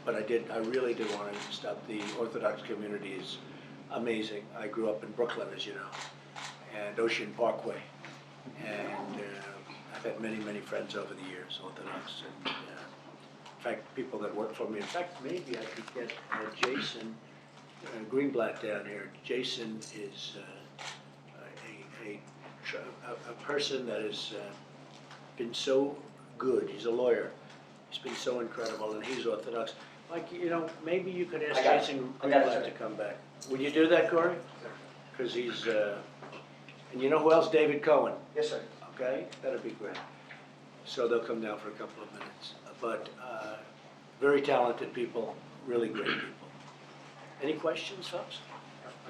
but I really did want to stop. The Orthodox community is amazing. I grew up in Brooklyn, as you know, and Ocean Parkway, and I've had many, many friends over the years, Orthodox, and in fact, people that work for me. In fact, maybe I could get Jason Greenblatt down here. Jason is a person that has been so good. He's a lawyer. He's been so incredible, and he's Orthodox. Like, you know, maybe you could ask Jason Greenblatt to come back. Would you do that, Corey? Because he's, and you know who else? David Cohen. Yes, sir. Okay, that'd be great. So they'll come down for a couple of minutes. But very talented people, really great people. Any questions, folks?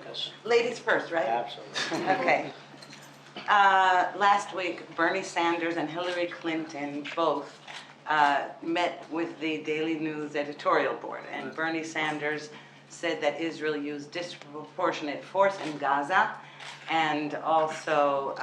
Yes. Ladies first, right? Absolutely. Okay. Last week, Bernie Sanders and Hillary Clinton both met with the Daily News editorial board, and Bernie Sanders said that Israel used disproportionate force in Gaza and also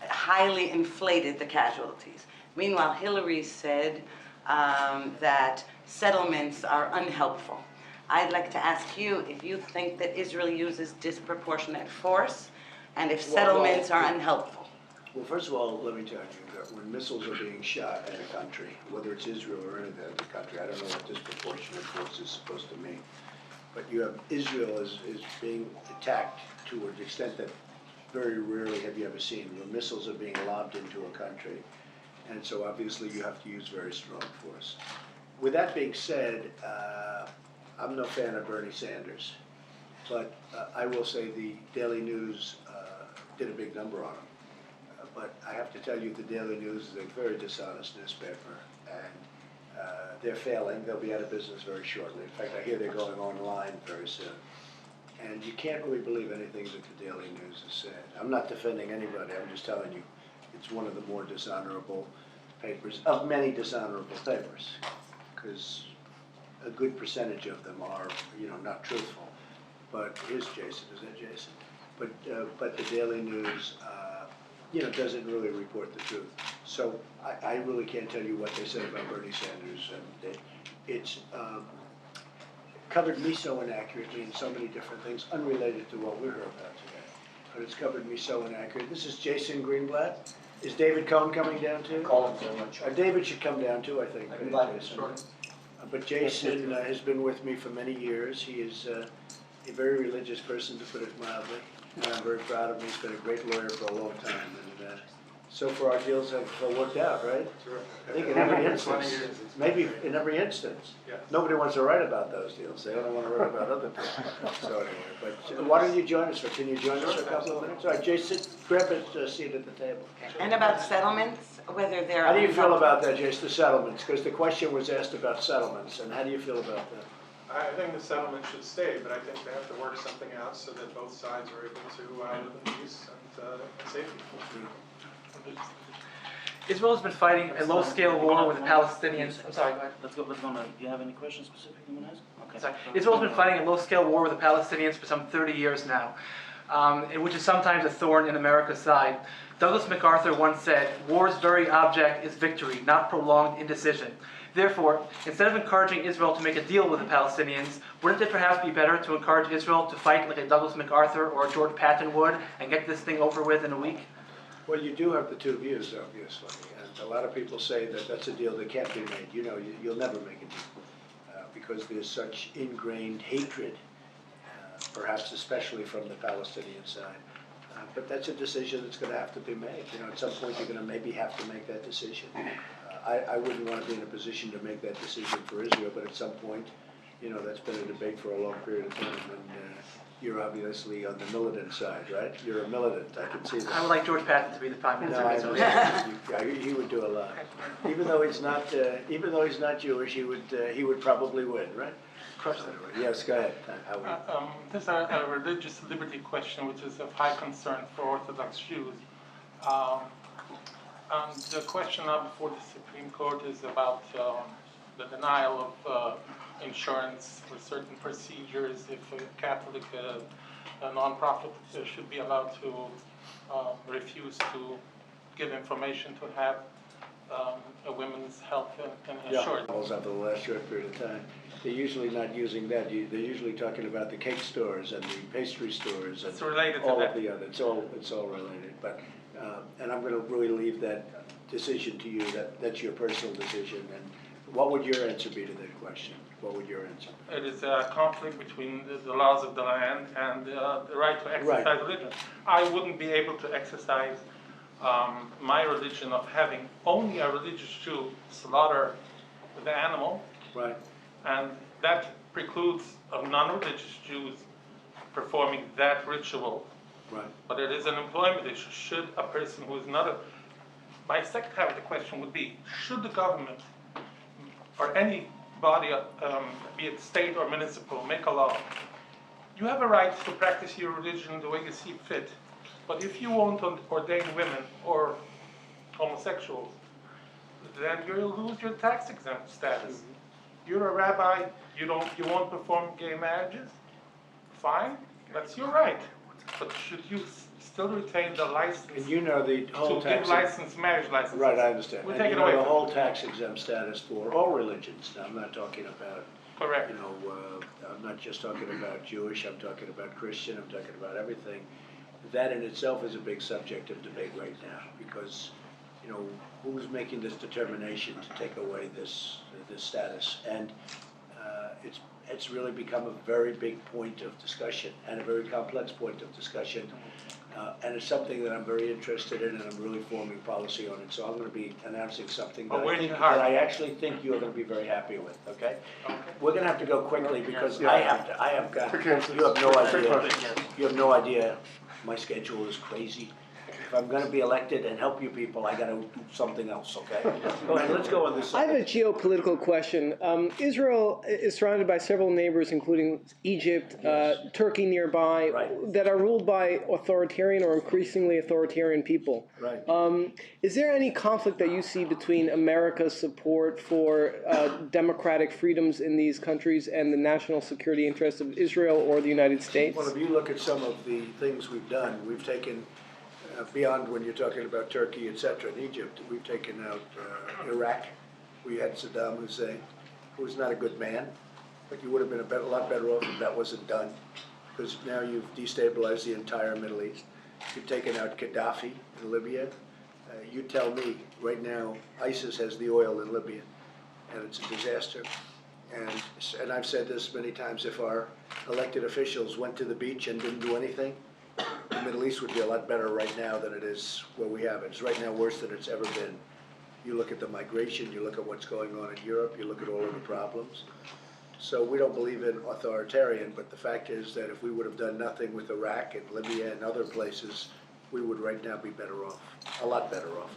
highly inflated the casualties. Meanwhile, Hillary said that settlements are unhelpful. I'd like to ask you if you think that Israel uses disproportionate force and if settlements are unhelpful. Well, first of all, let me tell you that when missiles are being shot at a country, whether it's Israel or any other country, I don't know what disproportionate force is supposed to mean, but you have Israel is being attacked to an extent that very rarely have you ever seen, where missiles are being lobbed into a country, and so obviously you have to use very strong force. With that being said, I'm no fan of Bernie Sanders, but I will say the Daily News did a big number on him. But I have to tell you, the Daily News is a very dishonest newspaper, and they're failing. They'll be out of business very shortly. In fact, I hear they're going online very soon. And you can't really believe anything that the Daily News has said. I'm not defending anybody. I'm just telling you, it's one of the more dishonorable papers, of many dishonorable papers, because a good percentage of them are, you know, not truthful. But here's Jason. Is that Jason? But the Daily News, you know, doesn't really report the truth. So I really can't tell you what they said about Bernie Sanders, and it's covered me so inaccurately in so many different things, unrelated to what we're here about today. But it's covered me so inaccurately. This is Jason Greenblatt. Is David Cohen coming down too? Call him so much. David should come down too, I think. I can invite him. Jason. Sure. But Jason has been with me for many years. He is a very religious person, to put it mildly. And I'm very proud of him. He's been a great lawyer for a long time. And so far our deals have worked out, right? Sure. I think in every instance. Maybe in every instance. Yeah. Nobody wants to write about those deals. They only want to write about other deals. So anyway, but why don't you join us? Can you join us for a couple of minutes? All right, Jason, grab a seat at the table. And about settlements, whether they're How do you feel about that, Jason, the settlements? Because the question was asked about settlements, and how do you feel about that? I think the settlement should stay, but I think they have to work something out so that both sides are able to live in peace and safety. Israel has been fighting a low-scale war with the Palestinians. I'm sorry, go ahead. Let's go on. Do you have any questions specifically you want to ask? Okay. Sorry. Israel has been fighting a low-scale war with the Palestinians for some 30 years now, which is sometimes a thorn in America's side. Douglas MacArthur once said, "War's very object is victory, not prolonged indecision." Therefore, instead of encouraging Israel to make a deal with the Palestinians, wouldn't it perhaps be better to encourage Israel to fight like a Douglas MacArthur or a George Patton would and get this thing over with in a week? Well, you do have the two views, obviously, and a lot of people say that that's a deal that can't be made. You know, you'll never make a deal because there's such ingrained hatred, perhaps especially from the Palestinian side. But that's a decision that's going to have to be made. You know, at some point you're going to maybe have to make that decision. I wouldn't want to be in a position to make that decision for Israel, but at some point, you know, that's been a debate for a long period of time, and you're obviously on the militant side, right? You're a militant, I can see that. I would like George Patton to be the Prime Minister. No, I understand. He would do a lot. Even though he's not Jewish, he would probably win, right? Yes, go ahead. This is a religious liberty question, which is of high concern for Orthodox Jews. And the question now before the Supreme Court is about the denial of insurance for certain procedures. If a Catholic nonprofit should be allowed to refuse to give information to have women's health and Yeah, insurance. over the last short period of time. They're usually not using that. They're usually talking about the cake stores and the pastry stores and It's related to all that. of the other. It's all related. But and I'm going to really leave that decision to you. That's your personal decision. And what would your answer be to that question? What would your answer be? It is a conflict between the laws of the land and the right to exercise Right. religion. I wouldn't be able to exercise my religion of having only a religious Jew slaughter the animal, Right. and that precludes of non-religious Jews performing that ritual. Right. But it is an employment issue. Should a person who is not a... My second half of the question would be, should the government or any body, be it state or municipal, make a law? You have a right to practice your religion the way you see fit, but if you won't ordain women or homosexuals, then you'll lose your tax exempt status. You're a rabbi, you won't perform gay marriages? Fine, that's your right. But should you still retain the license And you know the whole to give tax. marriage licenses? Right, I understand. We'll And take you it know away the from whole tax exempt status for all religions. Now, I'm not talking about, Correct. you know, I'm not just talking about Jewish, I'm talking about Christian, I'm talking about everything. That in itself is a big subject of debate right now, because, you know, who's making this determination to take away this status? And it's really become a very big point of discussion and a very complex point of discussion. And it's something that I'm very interested in, and I'm really forming policy on it. So I'm going to be announcing something that Oh, where's I think, your heart? that I actually think you're going to be very happy with. Okay? We're going to have to go quickly because Yeah. I have got. Quick answers. You have no Quick idea. questions. You have no idea. My schedule is crazy. If I'm going to be elected and help you people, I got to do something else. Okay? Go ahead. Let's go on this. I have a geopolitical question. Israel is surrounded by several neighbors, including Egypt, Yes. Turkey nearby, Right. that are ruled by authoritarian or increasingly authoritarian people. Right. Is there any conflict that you see between America's support for democratic freedoms in these countries and the national security interests of Israel or the United States? Well, if you look at some of the things we've done, we've taken, beyond when you're talking about Turkey, et cetera, and Egypt, we've taken out Iraq. We had Saddam Hussein, who was not a good man, but you would have been a lot better off if that wasn't done, because now you've destabilized the entire Middle East. You've taken out Gaddafi in Libya. You tell me, right now, ISIS has the oil in Libya, and it's a disaster. And I've said this many times, if our elected officials went to the beach and didn't do anything, the Middle East would be a lot better right now than it is where we have it. It's right now worse than it's ever been. You look at the migration, you look at what's going on in Europe, you look at all of the problems. So we don't believe in authoritarian, but the fact is that if we would have done nothing with Iraq and Libya and other places, we would right now be better off, a lot better off.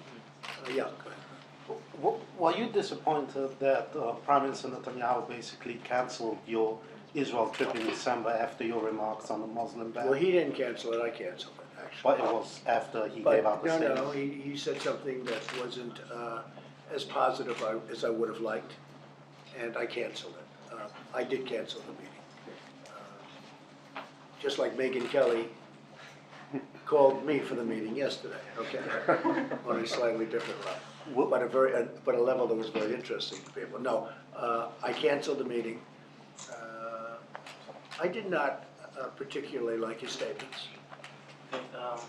Yeah, go ahead. Were you disappointed that Prime Minister Netanyahu basically canceled your Israel trip in December after your remarks on the Muslim ban? Well, he didn't cancel it, I canceled it, actually. But it was after he But gave out the no, statement. no, he said something that wasn't as positive as I would have liked, and I canceled it. I did cancel the meeting. Just like Megyn Kelly called me for the meeting yesterday, okay? On a slightly different level, but a level that was very interesting to people. No, I canceled the meeting. I did not particularly like his statements.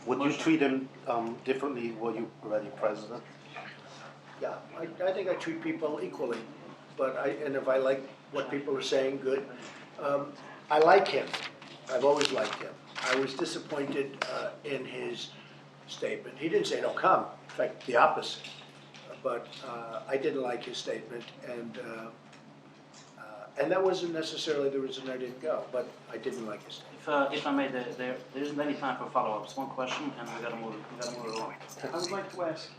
Would you treat him differently were you already president? Yeah, I think I treat people equally, and if I like what people are saying, good. I like him. I've always liked him. I was disappointed in his statement. He didn't say, "Don't come." In fact, the opposite. But I didn't like his statement, and that wasn't necessarily the reason I didn't go. But I didn't like his statement. If I may, there isn't any time for follow-ups. One question, and we gotta move it along. I would like to ask,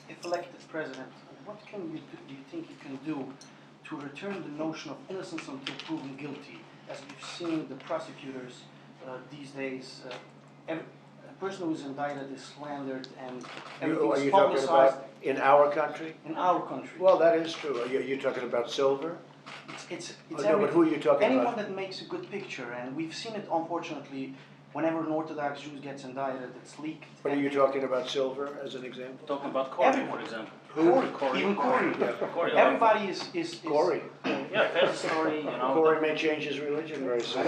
if elected president, what can you do you think you can do to return the notion of innocence until proven guilty? As we've seen the prosecutors these days, a person who is indicted is slandered and Are everything you is talking publicized about in our country? in our country. Well, that is true. Are you talking about Silver? It's Oh, no, but who are you talking anyone about? that makes a good picture, and we've seen it unfortunately whenever an Orthodox Jew gets indicted, it's leaked. What are and you talking about, silver, as an example? Talking about Corey, for Everyone. example. Corey, even Corey. Corey. Everybody is Corey. Yeah, there's a story, you know. Corey may change his religion very soon.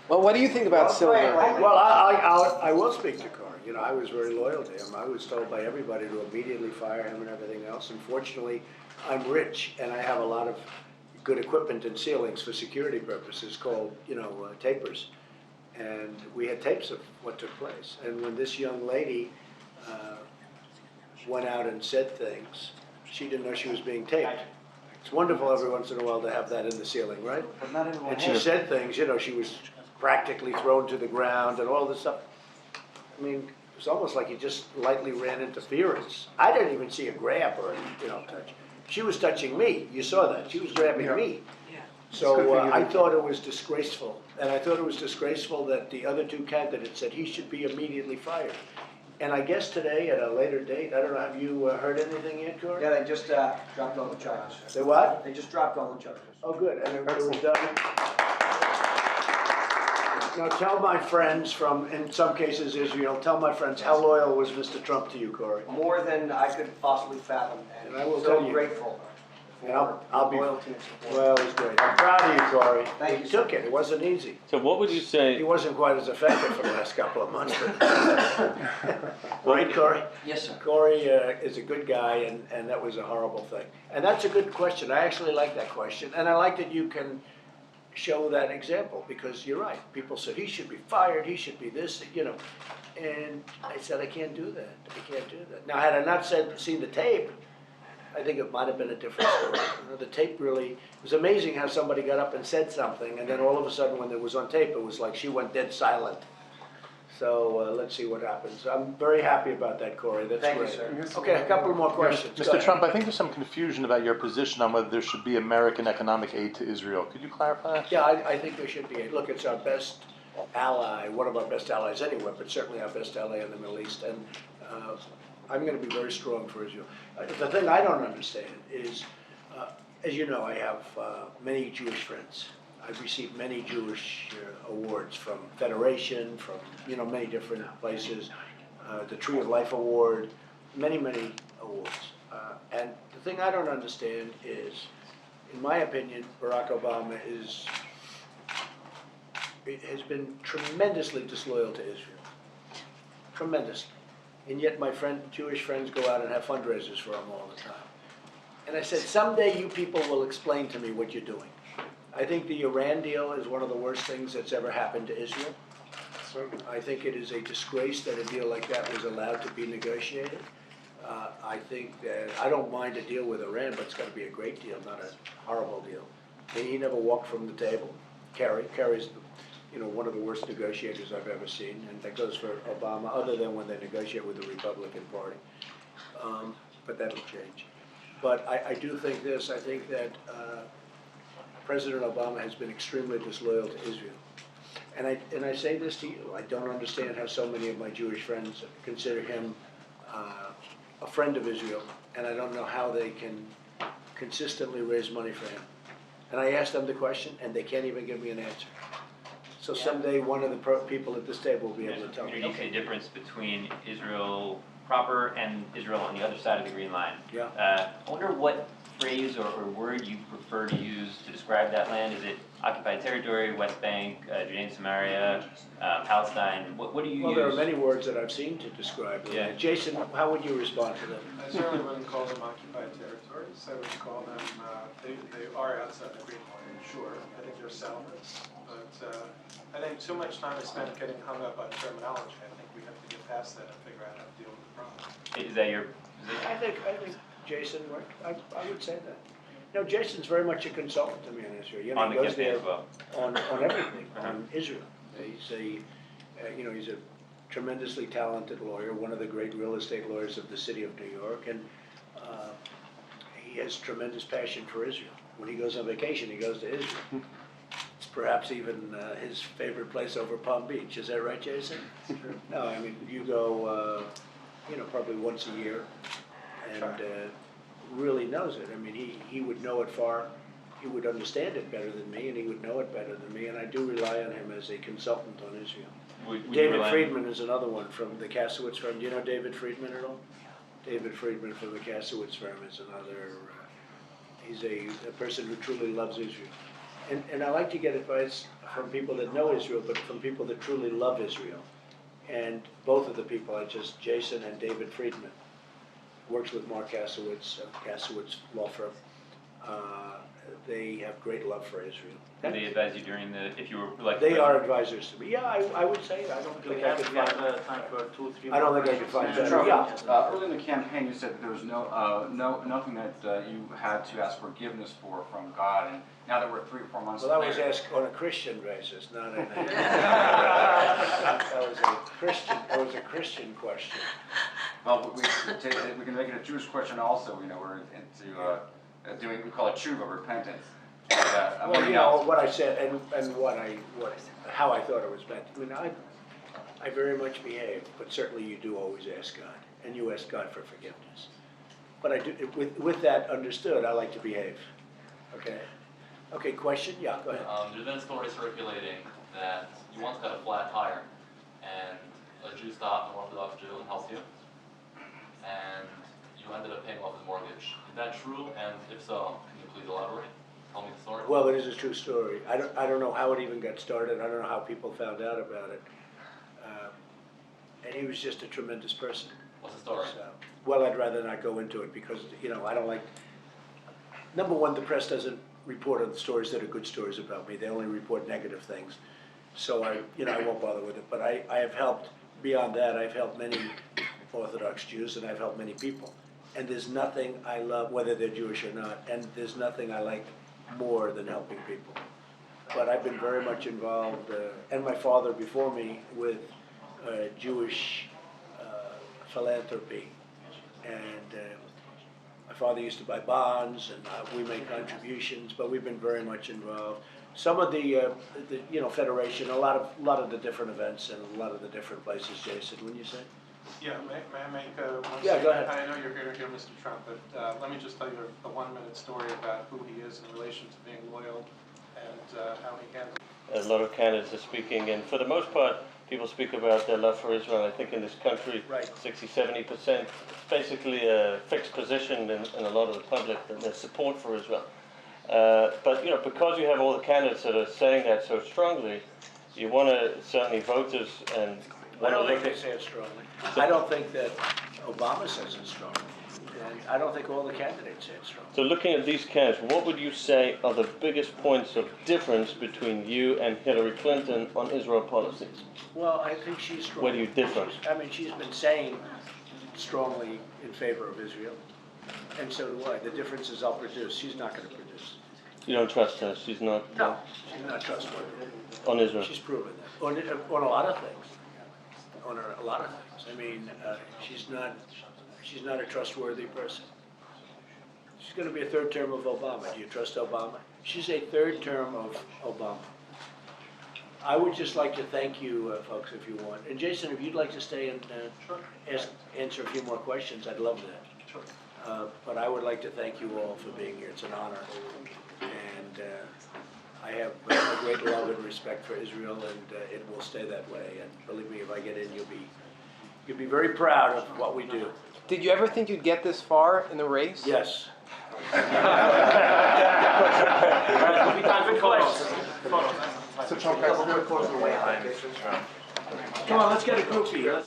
Well, what do you think about silver? Well, I will speak to Corey. You know, I was very loyal to him. I was told by everybody to immediately fire him and everything else. Unfortunately, I'm rich and I have a lot of good equipment and ceilings for security purposes called, tapers. And we had tapes of what took place. And when this young lady went out and said things, she didn't know she was being taped. It's wonderful every once in a while to have that in the ceiling, right? but not everyone And she has. said things, she was practically thrown to the ground and all this stuff. I mean, it was almost like he just lightly ran interference. I didn't even see a grab or touch. She was touching me. You saw that. She was grabbing me. Yeah. So I thought it was disgraceful. And I thought it was disgraceful that the other two candidates said he should be immediately fired. And I guess today, at a later date, I don't know, have you heard anything yet, Corey? Yeah, they just dropped all the charges. They what? They just dropped all the charges. Oh, good. And it was done. Now tell my friends from, in some cases, Israel, tell my friends, how loyal was Mr. Trump to you, Corey? More than I could possibly fathom, and And I will so tell you- grateful And I'll be, loyalty and support. well, it was great. I'm proud of you, Corey. Thank He you, took it. It wasn't easy. So what would you He say, wasn't quite as effective for the last couple of months. Right, Corey? Yes, sir. Corey is a good guy, and that was a horrible thing. And that's a good question. I actually like that question. And I like that you can show that example, because you're right. People said, he should be fired, he should be this, And I said, I can't do that. I can't do that. Now, had I not seen the tape, I think it might have been a different story. The tape really, it was amazing how somebody got up and said something, and then all of a sudden when it was on tape, it was like she went dead silent. So let's see what happens. I'm very happy about that, Corey. That's Thank you, great. sir. Okay, a couple more questions. Go Mr. ahead. Trump, I think there's some confusion about your position on whether there should be American economic aid to Israel. Could you clarify that? Yeah, I think there should be. Look, it's our best ally, one of our best allies anywhere, but certainly our best ally in the Middle East. And I'm going to be very strong for Israel. The thing I don't understand is, as you know, I have many Jewish friends. I've received many Jewish awards from Federation, from many different places, the Tree of Life Award, many awards. And the thing I don't understand is, in my opinion, Barack Obama has been tremendously disloyal to Israel, tremendously. And yet my Jewish friends go out and have fundraisers for him all the time. And I said, someday you people will explain to me what you're doing. I think the Iran deal is one of the worst things that's ever happened to Israel. I think it is a disgrace that a deal like that was allowed to be negotiated. I think that, I don't mind a deal with Iran, but it's got to be a great deal, not a horrible deal. And he never walked from the table. Kerry's one of the worst negotiators I've ever seen, and that goes for Obama, other than when they negotiate with the Republican Party. But that'll change. But I do think this, I think that President Obama has been extremely disloyal to Israel. And I say this to you, I don't understand how so many of my Jewish friends consider him a friend of Israel, and I don't know how they can consistently raise money for him. And I asked them the question, and they can't even give me an answer. So someday one of the people at this table will be able to tell me. Do you see a difference between Israel proper and Israel on the other side of the Green Line? Yeah. I wonder what phrase or word you prefer to use to describe that land. Is it occupied territory, West Bank, Judea and Samaria, Palestine? What do you use? Well, there are many words that I've seen to describe it. Yeah. Jason, how would you respond to that? I certainly wouldn't call them occupied territories. I would call them, they are outside the Green Line, sure. I think they're settlements. But I think too much time is spent getting hung up on terminology. I think we have to get past that and figure out how to deal with the problem. Is that your I think Jason, I would say that. No, Jason's very much a consultant to me on Israel. on He the goes campaign there as well? on everything, Uh-huh. on Israel. He's he's a tremendously talented lawyer, one of the great real estate lawyers of the city of New York, and he has tremendous passion for Israel. When he goes on vacation, he goes to Israel. It's perhaps even his favorite place over Palm Beach. Is that right, Jason? No, I mean, you go, probably once a year, and really knows it. I mean, he would know it far he would understand it better than me, and he would know it better than me, and I do rely on him as a consultant on Israel. Would you David rely on- Friedman is another one from the Kasowitz firm. Do you know David Friedman at all? David Friedman from the Kasowitz firm is another, he's a person who truly loves Israel. And I like to get advice from people that know Israel, but from people that truly love Israel. And both of the people, Jason and David Friedman, works with Mark Kasowitz, Kasowitz law firm. They have great love for Israel. Did they advise you during if you were like? They are advisors to me. Yeah, I would say, I don't Do we think I have, could we have find, time for 2 or 3 I don't more think I could find questions? better, yeah. Early in the campaign, you said that there was nothing that you had to ask forgiveness for from God, and now that we're 3 or 4 months Well, that later. was asked on a Christian basis, not a, that was a Christian question. Well, we can make it a Jewish question also. You know, we're into doing, we call it tshuva, repentance. And, Well, one you know, else. what I said and how I thought it was meant. I mean, I very much behave, but certainly you do always ask God, and you ask God for forgiveness. But I do, with that understood, I like to behave. Okay? Okay, question? Yeah, go ahead. There's been a story circulating that you once got a flat tire, and a Jew stopped, an Orthodox Jew, and helped you, and you ended up paying off his mortgage. Is that true? And if so, can you please elaborate? Tell me the story. Well, it is a true story. I don't know how it even got started. I don't know how people found out about it. And he was just a tremendous person. What's the story? So, well, I'd rather not go into it because, you know, I don't like, number one, the press doesn't report on the stories that are good stories about me. They only report negative things. So I won't bother with it. But I have helped, beyond that, I've helped many Orthodox Jews and I've helped many people. And there's nothing I love, whether they're Jewish or not, and there's nothing I like more than helping people. But I've been very much involved, and my father before me, with Jewish philanthropy. And my father used to buy bonds, and we made contributions, but we've been very much involved. Some of the Federation, a lot of the different events and a lot of the different places, Jason, wouldn't you say? Yeah, may I make one Yeah, go ahead. I know you're here to hear Mr. Trump, but let me just tell you a 1-minute story about who he is in relation to being loyal and how he handles. A lot of candidates are speaking, and for the most part, people speak about their love for Israel. I think in this country, Right. 60-70%, it's basically a fixed position in a lot of the public, that there's support for Israel. But you know, because you have all the candidates that are saying that so strongly, you want to certainly voters and I want to don't think look they at. say it strongly. I don't think that Obama says it strongly. And I don't think all the candidates say it strongly. So looking at these candidates, what would you say are the biggest points of difference between you and Hillary Clinton on Israel policy? Well, I think she's strong. Where do you differ? She's been saying strongly in favor of Israel. And so do I. The difference is I'll produce. She's not going to produce. You don't trust her. She's not No, she's not trustworthy. on Israel. She's proven that. On a lot of things. On a lot of things. I mean, she's not a trustworthy person. She's going to be a third term of Obama. Do you trust Obama? She's a third term of Obama. I would just like to thank you, folks, if you want. And Jason, if you'd like to stay and answer a few more questions, I'd love that. Sure. But I would like to thank you all for being here. It's an honor. And I have a great love and respect for Israel, and it will stay that way. And believe me, if I get in, you'll be very proud of what we do. Did you ever think you'd get this far in the race? Yes. So Trump, guys, we're going to close the way. Come on, let's get a group here.